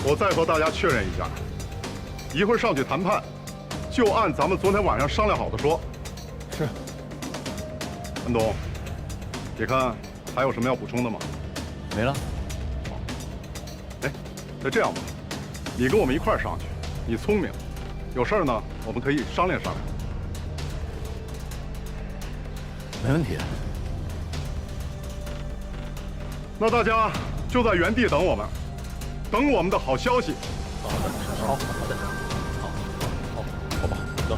我再和大家确认一下，一会儿上去谈判，就按咱们昨天晚上商量好的说。是。安东，你看还有什么要补充的吗？没了。哎，那这样吧，你跟我们一块儿上去，你聪明，有事儿呢，我们可以商量商量。没问题。那大家就在原地等我们，等我们的好消息。好的，好吧，走。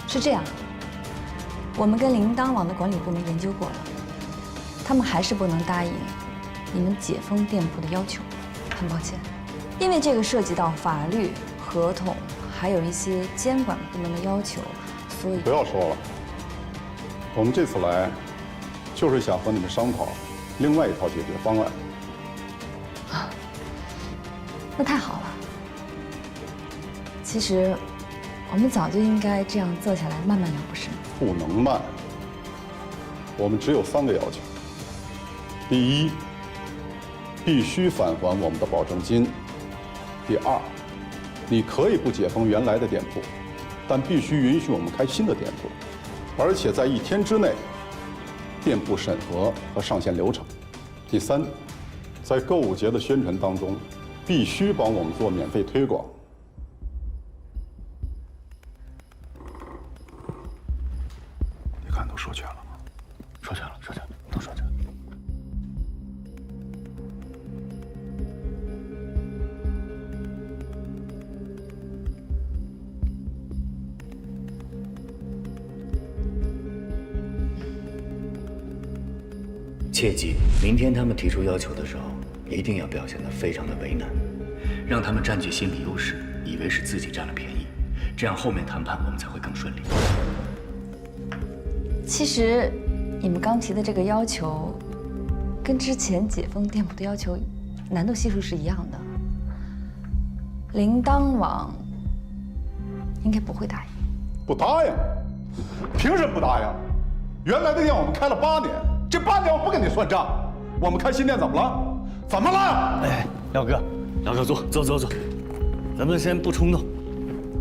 是这样，我们跟铃铛网的管理部门研究过了，他们还是不能答应你们解封店铺的要求。很抱歉，因为这个涉及到法律、合同，还有一些监管部门的要求，所以不要说了，我们这次来，就是想和你们商讨另外一套解决方案。啊，那太好了。其实，我们早就应该这样坐下来慢慢聊，不是吗？不能慢。我们只有3个要求：第一，必须返还我们的保证金；第二，你可以不解封原来的店铺，但必须允许我们开新的店铺，而且在1天之内，店铺审核和上线流程；第三，在购物节的宣传当中，必须帮我们做免费推广。你看都说全了吗？说全了，都说全了。切记，明天他们提出要求的时候，一定要表现得非常的为难，让他们占据心理优势，以为是自己占了便宜，这样后面谈判我们才会更顺利。其实，你们刚提的这个要求，跟之前解封店铺的要求难度系数是一样的。铃铛网应该不会答应。不答应？凭什么不答应？原来的店我们开了8年，这8年我不跟你算账。我们开新店怎么了？怎么了？哎，廖哥，坐，咱们先不冲动，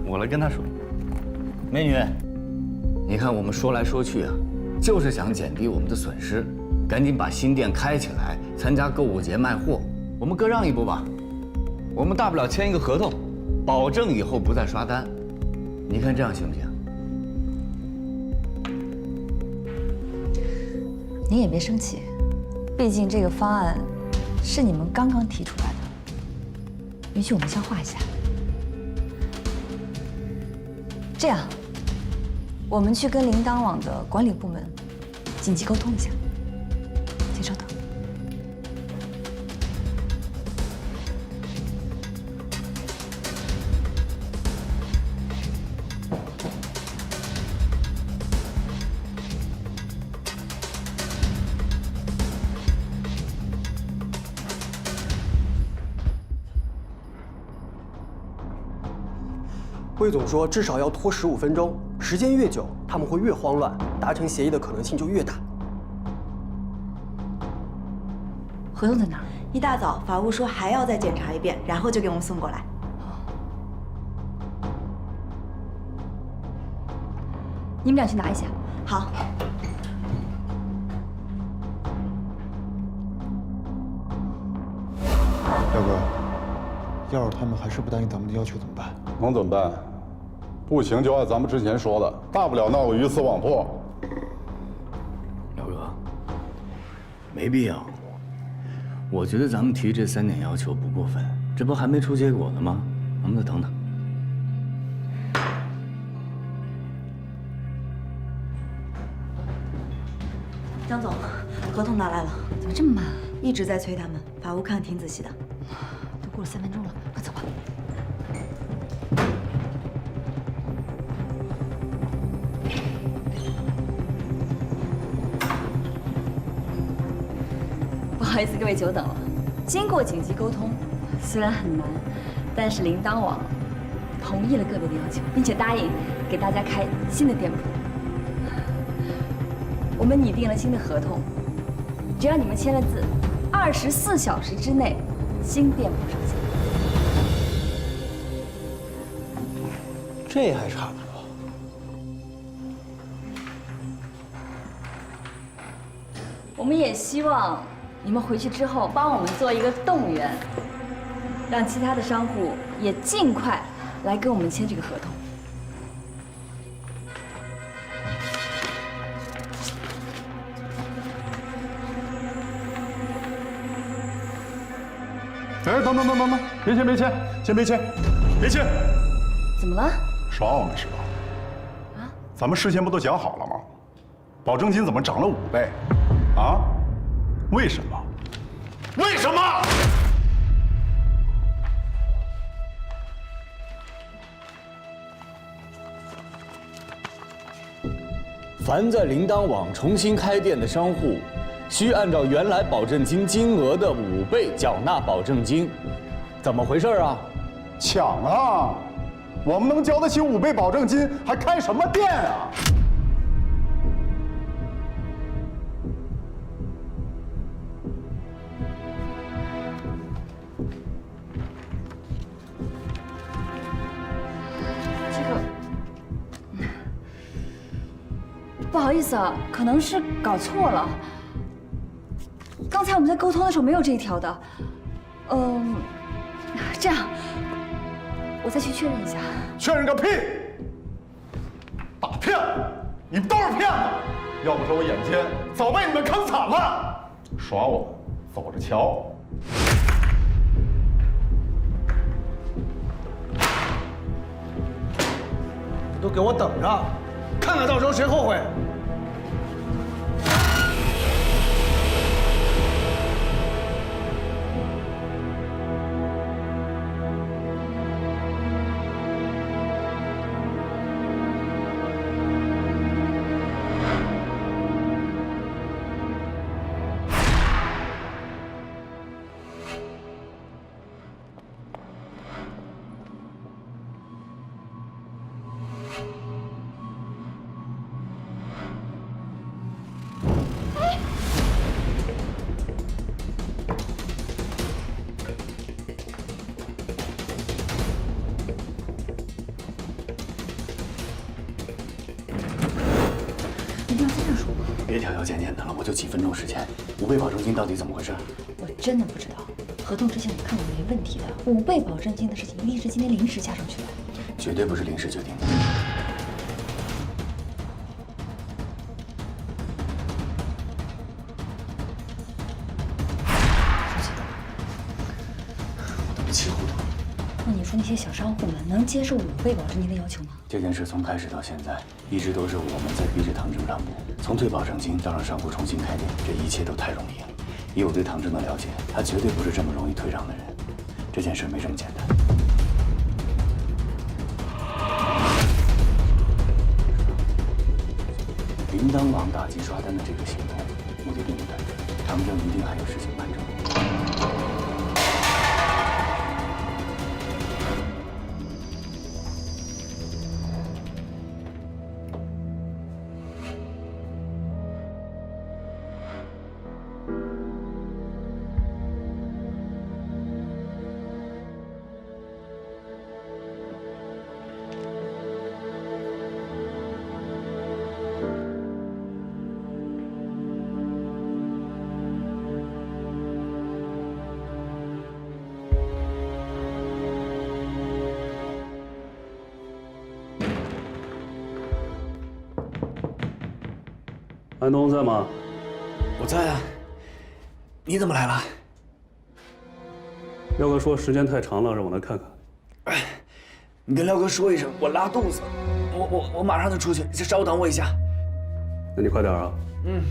我来跟他说。美女，你看我们说来说去啊，就是想减低我们的损失，赶紧把新店开起来，参加购物节卖货。我们各让一步吧，我们大不了签一个合同，保证以后不再刷单。你看这样行不行？你也别生气，毕竟这个方案是你们刚刚提出来的，允许我们消化一下。这样，我们去跟铃铛网的管理部门紧急沟通一下，请稍等。魏总说，至少要拖15分钟，时间越久，他们会越慌乱，达成协议的可能性就越大。合同在哪儿？一大早，法务说还要再检查一遍，然后就给我们送过来。你们俩去拿一下。好。廖哥，要是他们还是不答应咱们的要求怎么办？能怎么办？不行就按咱们之前说的，大不了闹个鱼死网破。廖哥，没必要。我觉得咱们提这3点要求不过分，这不还没出结果呢吗？咱们再等等。张总，合同拿来了。怎么这么慢啊？一直在催他们，法务看挺仔细的。都过了3分钟了，快走吧。不好意思，各位久等了。经过紧急沟通，虽然很难，但是铃铛网同意了个别的要求，并且答应给大家开新的店铺。我们拟定了新的合同，只要你们签了字，24小时之内，新店铺上线。这还差不多。我们也希望你们回去之后帮我们做一个动员，让其他的商户也尽快来跟我们签这个合同。哎，等，别签，先别签，别签！怎么了？耍我们是吧？啊？咱们事先不都讲好了吗？保证金怎么涨了5倍？啊？为什么？为什么？凡在铃铛网重新开店的商户，需按照原来保证金金额的5倍缴纳保证金。怎么回事啊？抢啊！我们能交得起5倍保证金，还开什么店啊？不好意思啊，可能是搞错了。刚才我们在沟通的时候没有这一条的。这样，我再去确认一下。确认个屁！大骗子，你们都是骗子！要不是我眼尖，早被你们坑惨了。耍我们，走着瞧。都给我等着，看看到时候谁后悔。别条条件件的了，我就几分钟时间，5倍保证金到底怎么回事？我真的不知道，合同之前我看过没问题的，5倍保证金的事情一定是今天临时加上去的，绝对不是临时决定的。我都被气糊涂了。那你说那些小商户们能接受5倍保证金的要求吗？这件事从开始到现在，一直都是我们在逼着唐正让步。从退保证金到让商户重新开店，这一切都太容易了。以我对唐正的了解，他绝对不是这么容易退让的人。这件事没这么简单。铃铛网打击刷单的这个行动，目的并不单纯，唐正一定还有事情瞒着我。安东在吗？我在啊。你怎么来了？廖哥说时间太长了，让我来看看。哎，你跟廖哥说一声，我拉肚子，我马上就出去，你稍等我一下。那你快点啊。嗯。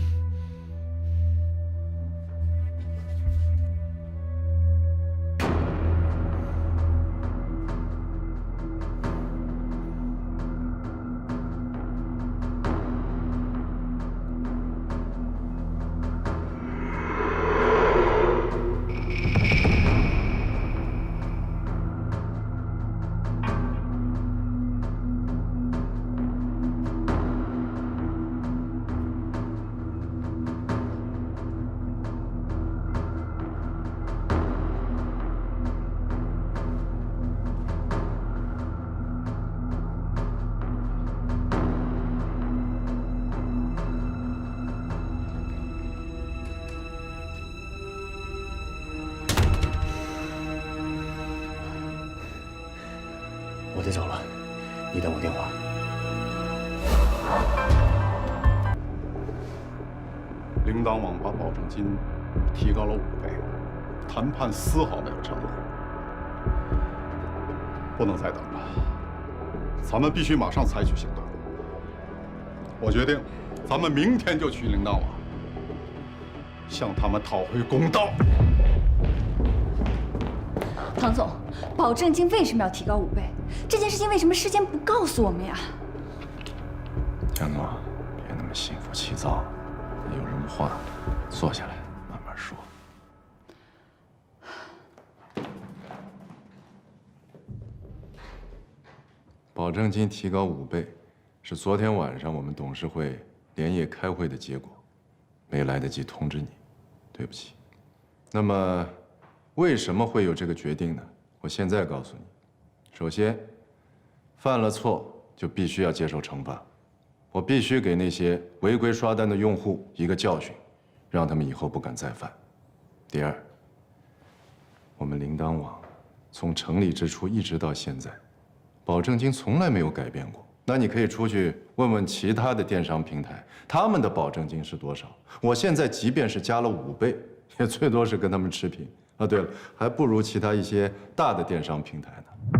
得走了，你等我电话。铃铛网把保证金提高了5倍，谈判丝毫没有成果，不能再等了，咱们必须马上采取行动。我决定，咱们明天就去铃铛网，向他们讨回公道。唐总，保证金为什么要提高5倍？这件事情为什么事先不告诉我们呀？江总，别那么心浮气躁，有什么话坐下来慢慢说。保证金提高5倍，是昨天晚上我们董事会连夜开会的结果，没来得及通知你，对不起。那么，为什么会有这个决定呢？我现在告诉你，首先，犯了错就必须要接受惩罚。我必须给那些违规刷单的用户一个教训，让他们以后不敢再犯。第二，我们铃铛网从成立之初一直到现在，保证金从来没有改变过。那你可以出去问问其他的电商平台，他们的保证金是多少？我现在即便是加了5倍，也最多是跟他们持平。啊，对了，还不如其他一些大的电商平台呢。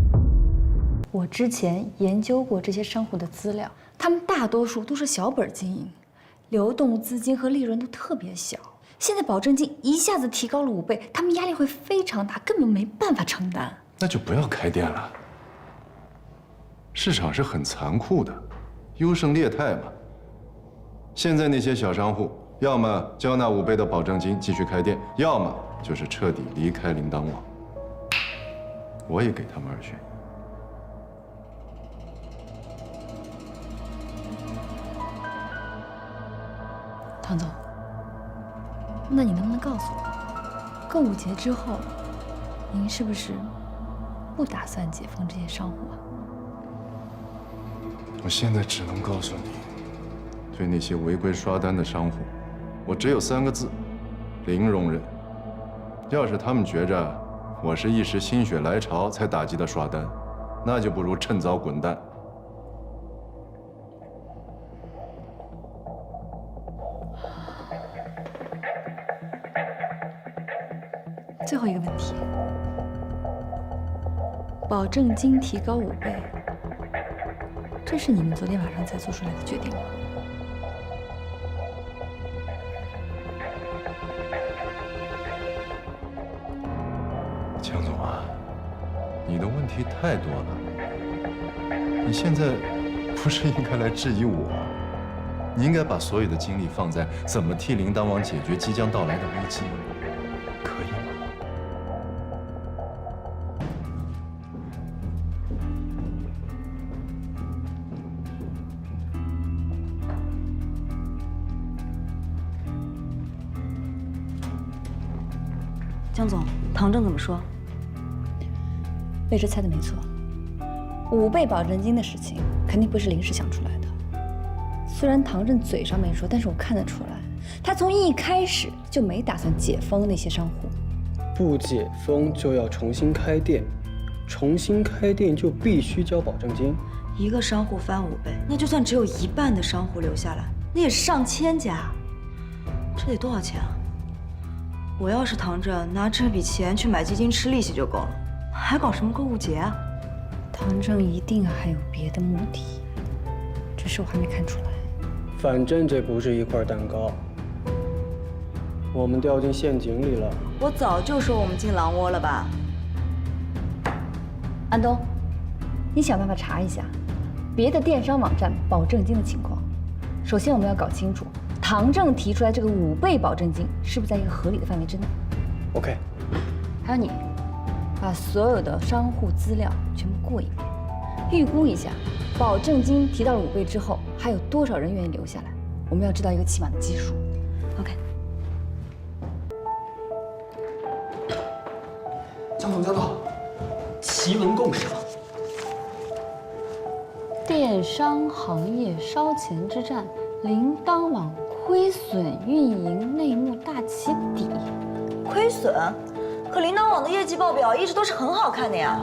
我之前研究过这些商户的资料，他们大多数都是小本经营，流动资金和利润都特别小。现在保证金一下子提高了5倍，他们压力会非常大，根本没办法承担。那就不要开店了。市场是很残酷的，优胜劣汰嘛。现在那些小商户，要么交纳5倍的保证金继续开店，要么就是彻底离开铃铛网。我也给他们2选1。唐总，那你能不能告诉我，购物节之后，您是不是不打算解封这些商户啊？我现在只能告诉你，对那些违规刷单的商户，我只有3个字：零容忍。要是他们觉着我是一时心血来潮才打击的刷单，那就不如趁早滚蛋。最后一个问题，保证金提高5倍，这是你们昨天晚上才做出来的决定吗？江总啊，你的问题太多了。你现在不是应该来质疑我，你应该把所有的精力放在怎么替铃铛网解决即将到来的危机，可以吗？江总，唐正怎么说？魏哲猜的没错，5倍保证金的事情肯定不是临时想出来的。虽然唐正嘴上没说，但是我看得出来，他从一开始就没打算解封那些商户。不解封就要重新开店，重新开店就必须交保证金。一个商户翻5倍，那就算只有1半的商户留下来，那也是上千家，这得多少钱啊？我要是唐正，拿这笔钱去买基金吃利息就够了，还搞什么购物节啊？唐正一定还有别的目的，只是我还没看出来。反正这不是一块蛋糕，我们掉进陷阱里了。我早就说我们进狼窝了吧？安东，你想办法查一下别的电商网站保证金的情况。首先，我们要搞清楚唐正提出来这个5倍保证金是不是在一个合理的范围之内。OK。还有你，把所有的商户资料全部过一遍，预估一下保证金提到了5倍之后，还有多少人愿意留下来？我们要知道一个起码的基数。OK。江总，奇闻共赏。电商行业烧钱之战，铃铛网亏损运营内幕大起底。亏损？可铃铛网的业绩报表一直都是很好看的呀。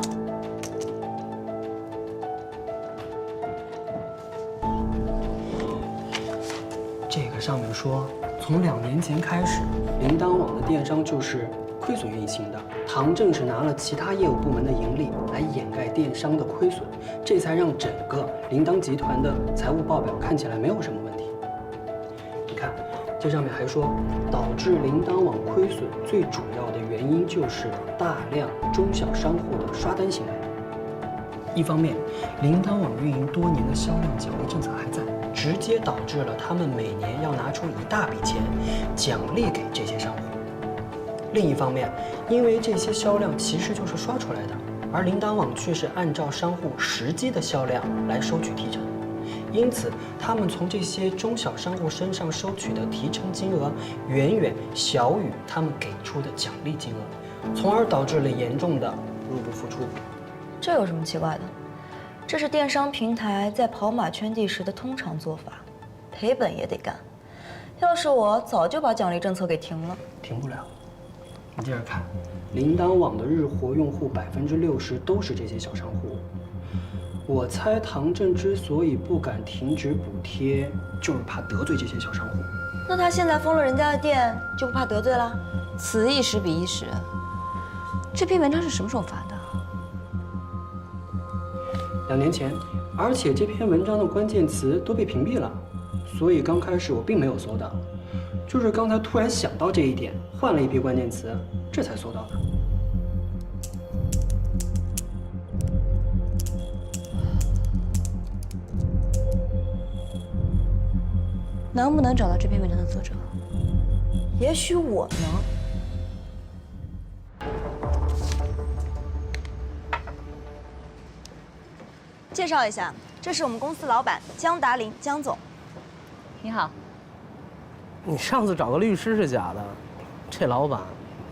上面说，从2年前开始，铃铛网的电商就是亏损运行的。唐正是拿了其他业务部门的盈利来掩盖电商的亏损，这才让整个铃铛集团的财务报表看起来没有什么问题。你看，这上面还说，导致铃铛网亏损最主要的原因就是大量中小商户的刷单行为。一方面，铃铛网运营多年的销量奖励政策还在，直接导致了他们每年要拿出一大笔钱奖励给这些商户。另一方面，因为这些销量其实就是刷出来的，而铃铛网却是按照商户实际的销量来收取提成，因此他们从这些中小商户身上收取的提成金额远远小于他们给出的奖励金额，从而导致了严重的入不敷出。这有什么奇怪的？这是电商平台在跑马圈地时的通常做法，赔本也得干。要是我，早就把奖励政策给停了。停不了。你接着看，铃铛网的日活用户60%都是这些小商户。我猜唐正之所以不敢停止补贴，就是怕得罪这些小商户。那他现在封了人家的店，就不怕得罪了？此一时彼一时。这篇文章是什么时候发的？2年前，而且这篇文章的关键词都被屏蔽了，所以刚开始我并没有搜到，就是刚才突然想到这一点，换了一批关键词，这才搜到的。能不能找到这篇文章的作者？也许我能。介绍一下，这是我们公司老板江达林，江总。你好。你上次找个律师是假的，这老板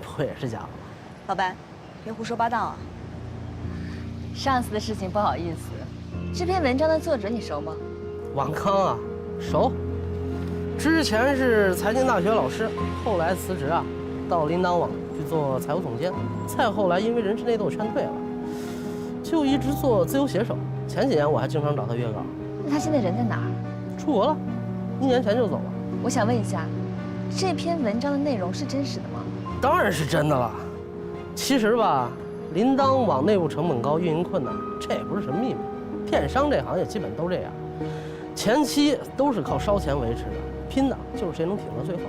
不会也是假的吧？老白，别胡说八道啊！上次的事情不好意思，这篇文章的作者你熟吗？王康啊，熟。之前是财经大学老师，后来辞职啊，到铃铛网去做财务总监，再后来因为人事内斗劝退了，就一直做自由写手。前几年我还经常找他约稿。那他现在人在哪儿？出国了，1年前就走了。我想问一下，这篇文章的内容是真实的吗？当然是真的了。其实吧，铃铛网内部成本高，运营困难，这也不是什么秘密。电商这行业基本都这样，前期都是靠烧钱维持的，拼的就是谁能挺到最后。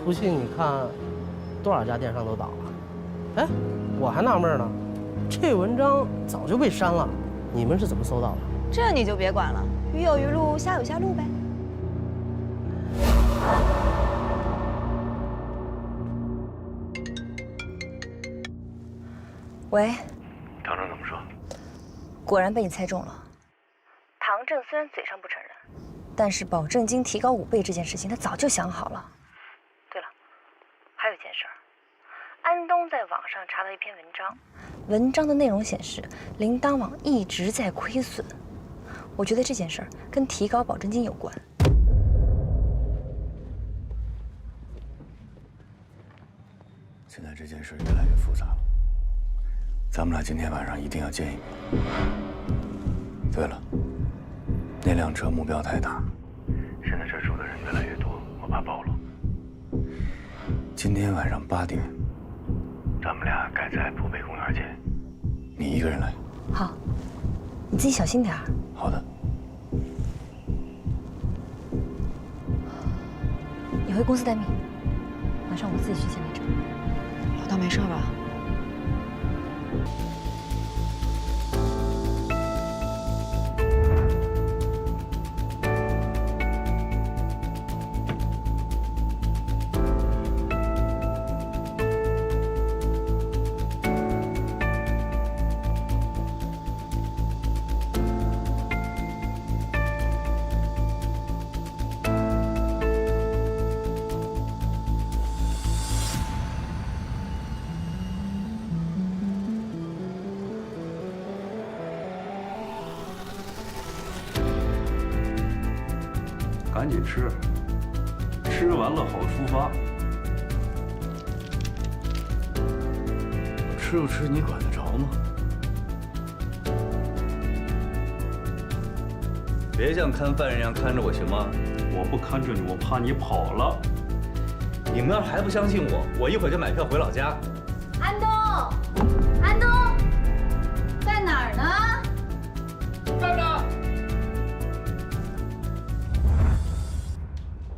不信你看，多少家电商都倒了。哎，我还纳闷呢，这文章早就被删了。你们是怎么搜到的？这你就别管了，鱼有鱼路，虾有虾路呗。喂，唐正怎么说？果然被你猜中了。唐正虽然嘴上不承认，但是保证金提高5倍这件事情他早就想好了。对了，还有一件事儿，安东在网上查到一篇文章。文章的内容显示，铃铛网一直在亏损。我觉得这件事儿跟提高保证金有关。现在这件事越来越复杂了，咱们俩今天晚上一定要见一面。对了，那辆车目标太大，现在这住的人越来越多，我怕暴露。今天晚上8点，咱们俩改在浦北公园见。你一个人来。好，你自己小心点儿。好的。你回公司待命，晚上我自己去见魏征。老大没事吧？赶紧吃，吃完了好出发。吃不吃你管得着吗？别像看犯人一样看着我行吗？我不看着你，我怕你跑了。你们要是还不相信我，我一会儿就买票回老家。安东，安东，在哪儿呢？这儿呢。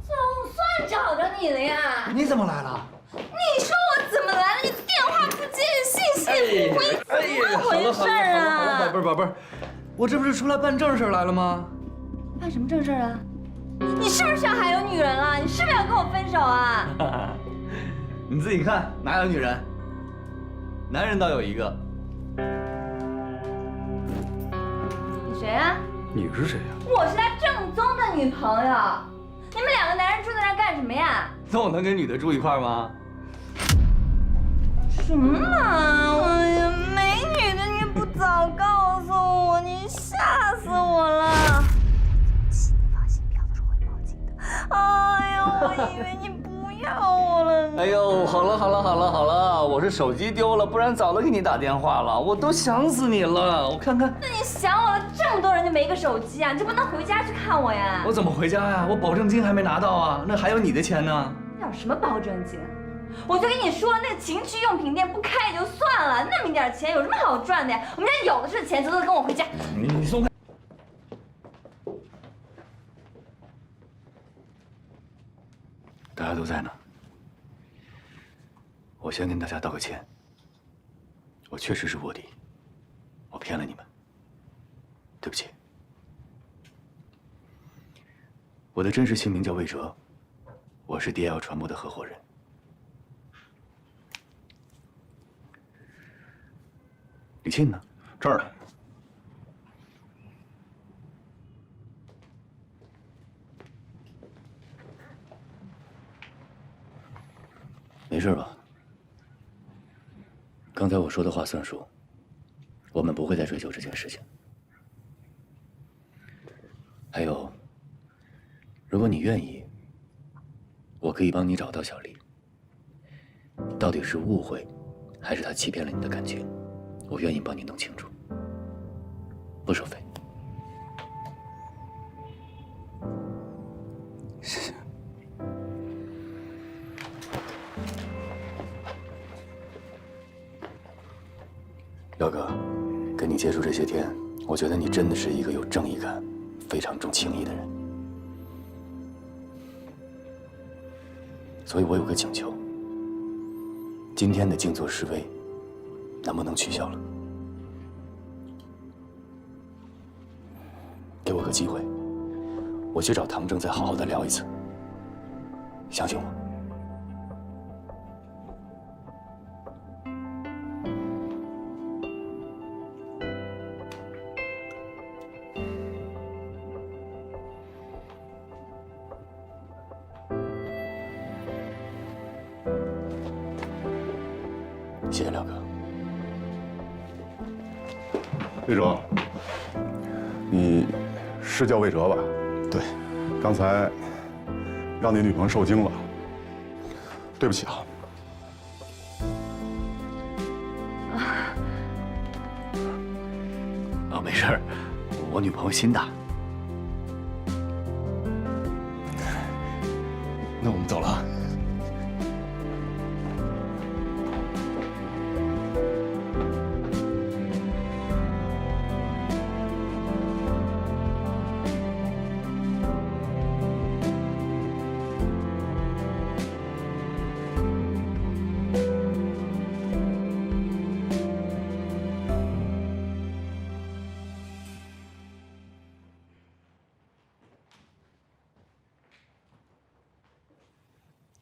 总算找着你了呀！你怎么来了？你说我怎么来了？你电话不接，信息不回，怎么回事啊？宝贝儿，我这不是出来办正事来了吗？办什么正事啊？你是不是还有女人了？你是不是要跟我分手啊？你自己看，哪有女人？男人倒有一个。你谁啊？你是谁呀？我是他正宗的女朋友。你们两个男人住在那儿干什么呀？那我能跟女的住一块儿吗？什么啊！哎呀，没女的你不早告诉我，你吓死我了！你放心，票都是会报警的。哎呦，我以为你不要我了呢。哎呦，好了，我是手机丢了，不然早都给你打电话了，我都想死你了。我看看，那你想我了，这么多人就没个手机啊？你就不能回家去看我呀？我怎么回家呀？我保证金还没拿到啊，那还有你的钱呢。要什么保证金？我就跟你说，那个情趣用品店不开也就算了，那么一点钱有什么好赚的呀？我们家有的是钱，走走，跟我回家。你松开。大家都在呢，我先跟大家道个歉，我确实是卧底，我骗了你们，对不起。我的真实姓名叫魏哲，我是 DL 传播的合伙人。李沁呢？这儿呢。没事吧？刚才我说的话算数，我们不会再追究这件事情。还有，如果你愿意，我可以帮你找到小丽。到底是误会，还是她欺骗了你的感情？我愿意帮你弄清楚，不收费。谢谢。廖哥，跟你接触这些天，我觉得你真的是一个有正义感、非常重情义的人。所以我有个请求，今天的静坐示威，能不能取消了？给我个机会，我去找唐正再好好的聊一次。相信我。谢谢廖哥。魏哲，你是叫魏哲吧？对，刚才让你女朋友受惊了，对不起啊。没事儿，我女朋友心大。那我们走了。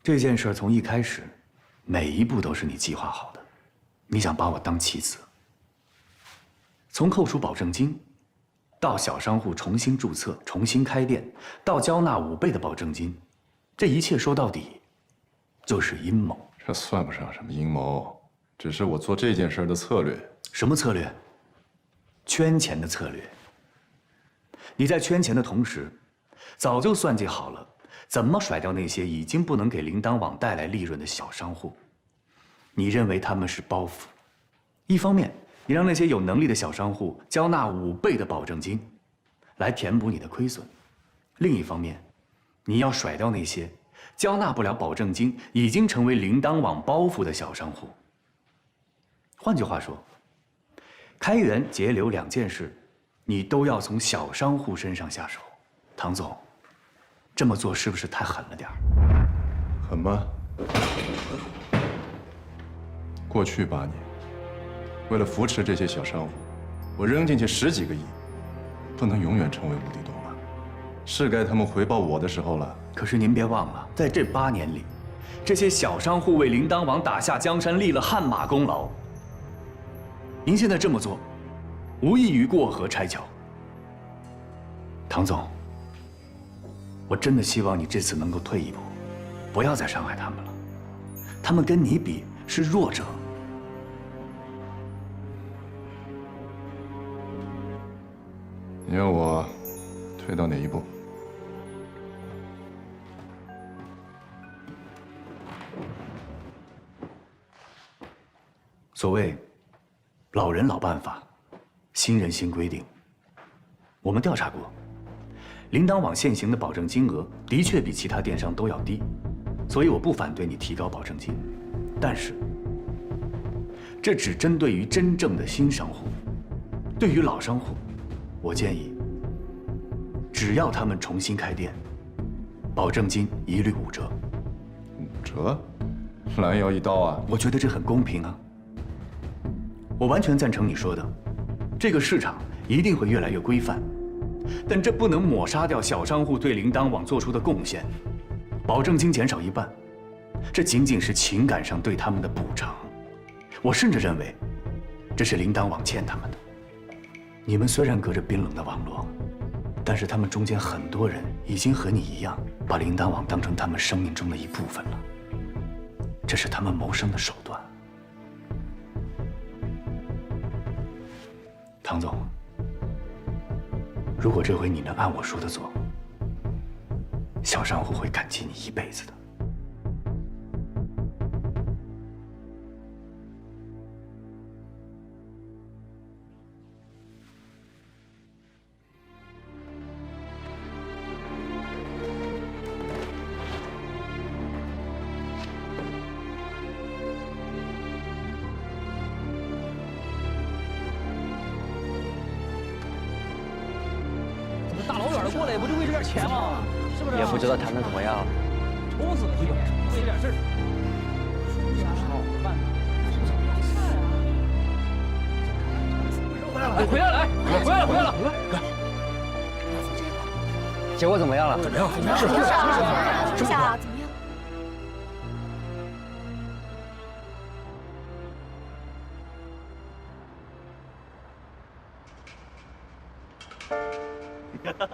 这件事从一开始，每一步都是你计划好的。你想把我当棋子。从扣除保证金，到小商户重新注册、重新开店，到交纳5倍的保证金，这一切说到底，就是阴谋。这算不上什么阴谋，只是我做这件事的策略。什么策略？圈钱的策略。你在圈钱的同时，早就算计好了。怎么甩掉那些已经不能给铃铛网带来利润的小商户？你认为他们是包袱？一方面，你让那些有能力的小商户交纳5倍的保证金，来填补你的亏损；另一方面，你要甩掉那些交纳不了保证金、已经成为铃铛网包袱的小商户。换句话说，开源节流2件事，你都要从小商户身上下手。唐总，这么做是不是太狠了点儿？狠吗？过去8年，为了扶持这些小商户，我扔进去10几个亿，不能永远成为无底洞吧？是该他们回报我的时候了。可是您别忘了，在这8年里，这些小商户为铃铛网打下江山立了汗马功劳。您现在这么做，无异于过河拆桥。唐总，我真的希望你这次能够退一步，不要再伤害他们了。他们跟你比是弱者。你要我退到哪一步？所谓老人老办法，新人新规定。我们调查过，铃铛网现行的保证金额的确比其他电商都要低，所以我不反对你提高保证金，但是这只针对于真正的新商户。对于老商户，我建议，只要他们重新开店，保证金一律5折。5折？拦腰一刀啊！我觉得这很公平啊。我完全赞成你说的，这个市场一定会越来越规范，但这不能抹杀掉小商户对铃铛网做出的贡献。保证金减少1半，这仅仅是情感上对他们的补偿。我甚至认为，这是铃铛网欠他们的。你们虽然隔着冰冷的网络，但是他们中间很多人已经和你一样，把铃铛网当成他们生命中的一部分了。这是他们谋生的手段。唐总，如果这回你能按我说的做，小商户会感激你一辈子的。大老远的过来，不就为这点钱吗？是不是？也不知道谈的怎么样。愁死了，就为这点事儿。回来了，回来了，回来了！结果怎么样了？怎么样？是不是？怎么样？哈哈。